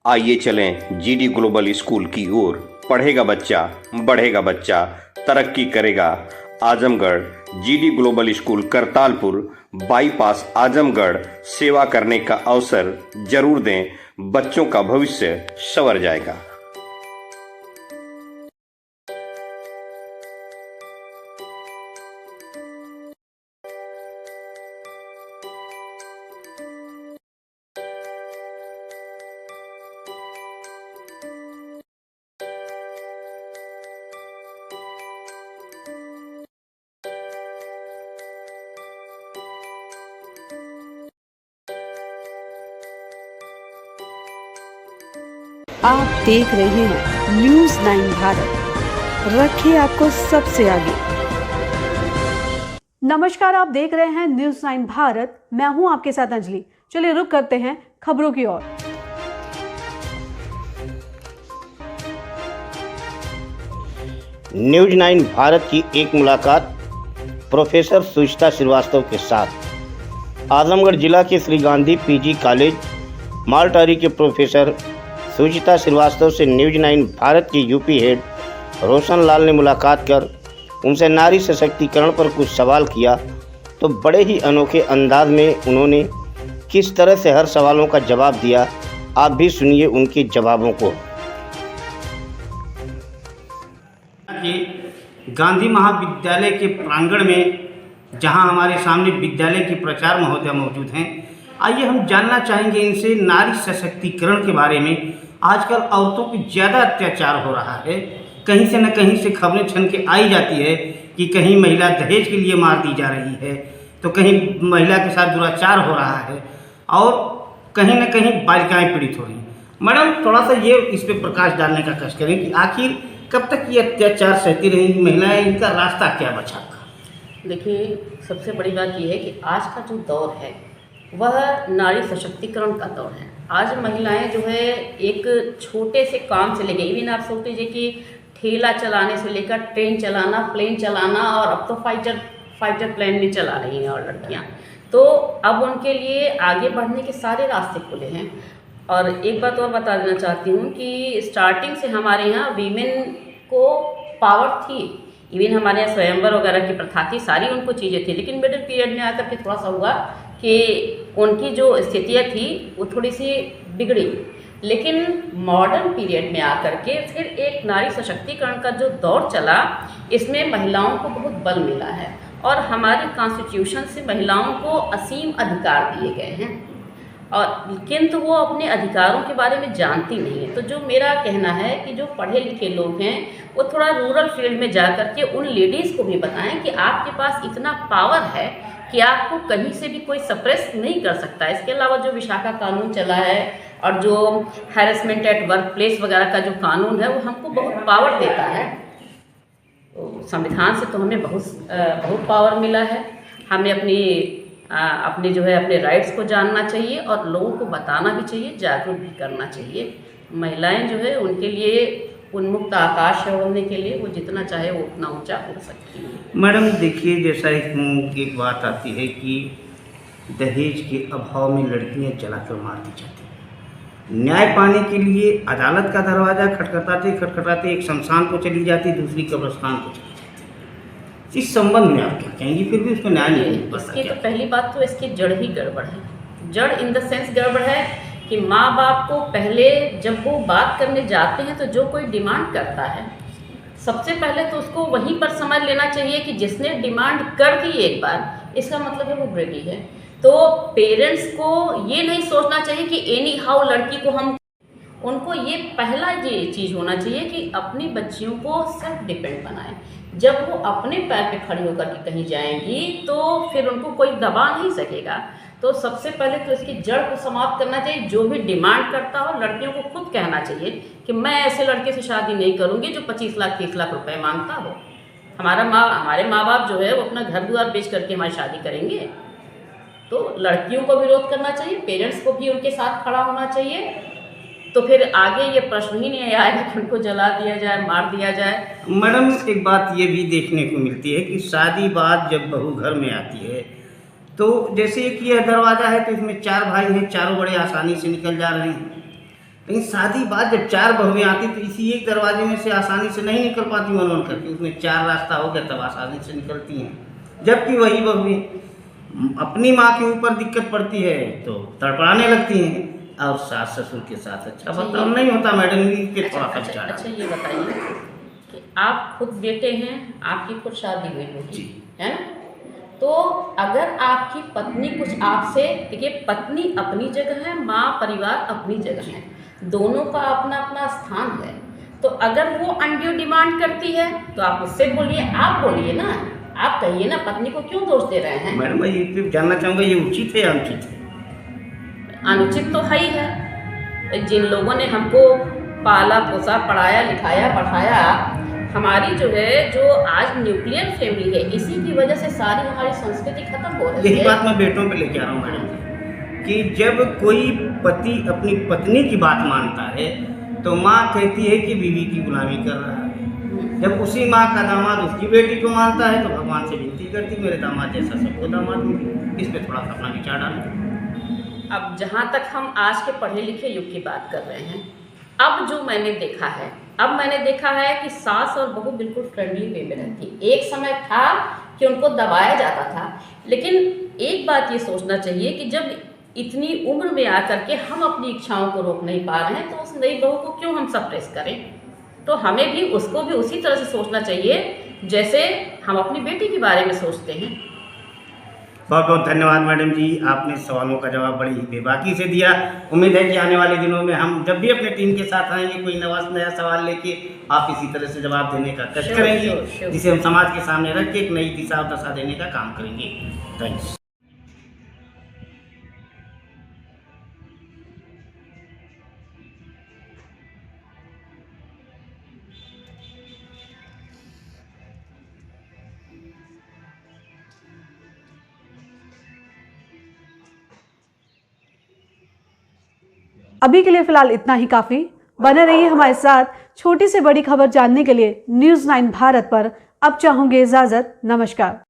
आइए चलें GD global school की ओर। पढ़ेगा बच्चा, बढ़ेगा बच्चा, तरक्की करेगा Azamgarh. GD global school Kartalpur bypass Azamgarh. सेवा करने का अवसर जरूर दें, बच्चों का भविष्य संवर जाएगा। आप देख रहे हैं न्यूज़ 9 भारत, रखे आपको सबसे आगे। नमस्कार, आप देख रहे हैं न्यूज़ 9 भारत। मैं हूं आपके साथ अंजलि। चलिए रुक करते हैं खबरों की ओर। न्यूज़ 9 भारत की एक मुलाकात प्रोफेसर सुचिता श्रीवास्तव के साथ। आजमगढ़ जिला के श्री गांधी पीजी कॉलेज मालटारी के प्रोफेसर सुचिता श्रीवास्तव से न्यूज़ 9 भारत के यूपी हेड रोशन लाल ने मुलाकात कर उनसे नारी सशक्तिकरण पर कुछ सवाल किया। तो बड़े ही अनोखे अंदाज में उन्होंने किस तरह से हर सवालों का जवाब दिया, आप भी सुनिए उनके जवाबों को। गांधी महाविद्यालय के प्रांगण में जहां हमारे सामने विद्यालय के प्रचार महोदय मौजूद हैं, आइए हम जानना चाहेंगे इनसे नारी सशक्तिकरण के बारे में। आजकल औरतों की ज़्यादा अत्याचार हो रहा है, कहीं से न कहीं से खबरें छन के आई जाती है कि कहीं महिला दहेज के लिए मार दी जा रही है, तो कहीं महिला के साथ दुराचार हो रहा है और कहीं न कहीं बालिकाएं पीड़ित हो रही हैं। मैडम, थोड़ा सा ये इस पर प्रकाश डालने का कष्ट करें कि आखिर कब तक ये अत्याचार सहती रहेंगी महिलाएं, इनका रास्ता क्या बचा? देखिए, सबसे बड़ी बात यह है कि आज का जो दौर है वह नारी सशक्तिकरण का दौर है। आज महिलाएं जो है एक छोटे से काम से लेकर, इवन आप सोच लीजिए कि ठेला चलाने से लेकर ट्रेन चलाना, प्लेन चलाना, और अब तो फाइटर प्लेन भी चला रही हैं और लड़कियां। तो अब उनके लिए आगे बढ़ने के सारे रास्ते खुले हैं। और एक बात और बता देना चाहती हूँ कि स्टार्टिंग से हमारे यहाँ वीमेन को पावर थी। इवन हमारे यहाँ स्वयंवर वगैरह की प्रथा थी, सारी उनको चीज़ें थी, लेकिन मिडिल पीरियड में आकर के थोड़ा सा हुआ कि उनकी जो स्थितियाँ थी वो थोड़ी सी बिगड़ी। लेकिन मॉडर्न पीरियड में आकर के फिर एक नारी सशक्तिकरण का जो दौर चला, इसमें महिलाओं को बहुत बल मिला है और हमारे कॉन्स्टिट्यूशन से महिलाओं को असीम अधिकार दिए गए हैं, और किंतु वो अपने अधिकारों के बारे में जानती नहीं है। तो जो मेरा कहना है कि जो पढ़े लिखे लोग हैं वो थोड़ा रूरल फील्ड में जा कर के उन लेडीज़ को भी बताएं कि आपके पास इतना पावर है कि आपको कहीं से भी कोई सप्रेस नहीं कर सकता। इसके अलावा जो विशाखा कानून चला है और जो हैरेसमेंट एट वर्क प्लेस वगैरह का जो कानून है वो हमको बहुत पावर देता है। तो संविधान से तो हमें बहुत पावर मिला है। हमें अपने जो है अपने राइट्स को जानना चाहिए और लोगों को बताना भी चाहिए, जागरूक भी करना चाहिए। महिलाएं जो है उनके लिए उन्मुक्त आकाश है उड़ने के लिए, वो जितना चाहे वो उतना ऊंचा उड़ सकती है। मैडम देखिए, जैसा एक बात आती है कि दहेज के अभाव में लड़कियां जलाकर मार दी जाती हैं। न्याय पाने के लिए अदालत का दरवाज़ा खटखटाते एक शमशान को चली जाती, दूसरी कब्रिस्तान को चली जाती। इस संबंध में आप क्या कहेंगी? फिर भी उसको न्याय नहीं मिल पाता। इसकी तो पहली बात तो इसकी जड़ ही गड़बड़ है। जड़ इन द सेंस गड़बड़ है कि माँ बाप को पहले जब वो बात करने जाते हैं तो जो कोई डिमांड करता है, सबसे पहले तो उसको वहीं पर समझ लेना चाहिए कि जिसने डिमांड कर दी एक बार, इसका मतलब है वो ग्रेडी है। तो पेरेंट्स को ये नहीं सोचना चाहिए कि एनी हाउ लड़की को हम, उनको ये पहला ये चीज़ होना चाहिए कि अपनी बच्चियों को सेल्फ डिपेंड बनाएं। जब वो अपने पैर पे खड़ी होकर के कहीं जाएंगी तो फिर उनको कोई दबा नहीं सकेगा। तो सबसे पहले तो इसकी जड़ को समाप्त करना चाहिए। जो भी डिमांड करता हो, लड़कियों को खुद कहना चाहिए कि मैं ऐसे लड़के से शादी नहीं करूंगी जो 25 लाख 30 लाख रुपए मांगता हो। हमारे माँ बाप जो है वो अपना घर द्वार बेच करके हमारी शादी करेंगे। तो लड़कियों को विरोध करना चाहिए, पेरेंट्स को भी उनके साथ खड़ा होना चाहिए। तो फिर आगे ये प्रश्न ही नहीं आएगा कि उनको जला दिया जाए, मार दिया जाए। मैडम, एक बात ये भी देखने को मिलती है कि शादी बाद जब बहू घर में आती है तो जैसे कि यह दरवाज़ा है तो इसमें 4 भाई हैं, चारों बड़े आसानी से निकल जा रहे हैं। लेकिन शादी बाद जब 4 बहुएं आती तो इसी एक दरवाजे में से आसानी से नहीं निकल पाती मन करके, उसमें 4 रास्ता हो गया तब आसानी से निकलती हैं। जबकि वही बहुएं अपनी माँ के ऊपर दिक्कत पड़ती है तो तड़पड़ाने लगती हैं और सास ससुर के साथ अच्छा बर्ताव नहीं होता। मैडम के थोड़ा सा विचार अच्छा ये बताइए कि आप खुद बेटे हैं, आपकी खुद शादी हुई होगी, है ना? तो अगर आपकी पत्नी कुछ आपसे, देखिए पत्नी अपनी जगह है, माँ परिवार अपनी जगह है, दोनों का अपना अपना स्थान है। तो अगर वो अनड्यू डिमांड करती है तो आप उससे बोलिए, आप बोलिए ना, आप कहिए ना, पत्नी को क्यों दोष दे रहे हैं? मैडम मैं ये जानना चाहूँगा, ये उचित है या अनुचित है? अनुचित तो है ही है। जिन लोगों ने हमको पाला पोसा, पढ़ाया लिखाया पढ़ाया, हमारी जो है जो आज न्यूक्लियर फैमिली है, इसी की वजह से सारी हमारी संस्कृति खत्म हो रही है। यही बात मैं बेटों पे लेके आ रहा हूँ मैडम जी, कि जब कोई पति अपनी पत्नी की बात मानता है तो माँ कहती है कि बीवी की गुलामी कर रहा है। जब उसी माँ का दामाद उसकी बेटी को मानता है तो भगवान से विनती करती मेरे दामाद जैसा सबको दामाद मिले। इस पर थोड़ा सा अपना विचार डालें। अब जहाँ तक हम आज के पढ़े लिखे युग की बात कर रहे हैं, अब जो मैंने देखा है कि सास और बहू बिल्कुल फ्रेंडली वे में रहती। एक समय था कि उनको दबाया जाता था, लेकिन एक बात ये सोचना चाहिए कि जब इतनी उम्र में आकर के हम अपनी इच्छाओं को रोक नहीं पा रहे हैं तो उस नई बहू को क्यों हम सप्रेस करें? तो हमें भी उसको भी उसी तरह से सोचना चाहिए जैसे हम अपनी बेटी के बारे में सोचते हैं। बहुत बहुत धन्यवाद मैडम जी, आपने सवालों का जवाब बड़ी बेबाकी से दिया। उम्मीद है कि आने वाले दिनों में हम जब भी अपने टीम के साथ आएंगे कोई नया सवाल लेके आप इसी तरह से जवाब देने का कष्ट करेंगे, जिसे हम समाज के सामने रख के एक नई दिशा और दशा देने का काम करेंगे। थैंक्स। अभी के लिए फिलहाल इतना ही काफी। बने रहिए हमारे साथ। छोटी से बड़ी खबर जानने के लिए न्यूज़ 9 भारत पर अब चाहूंगी इजाजत। नमस्कार।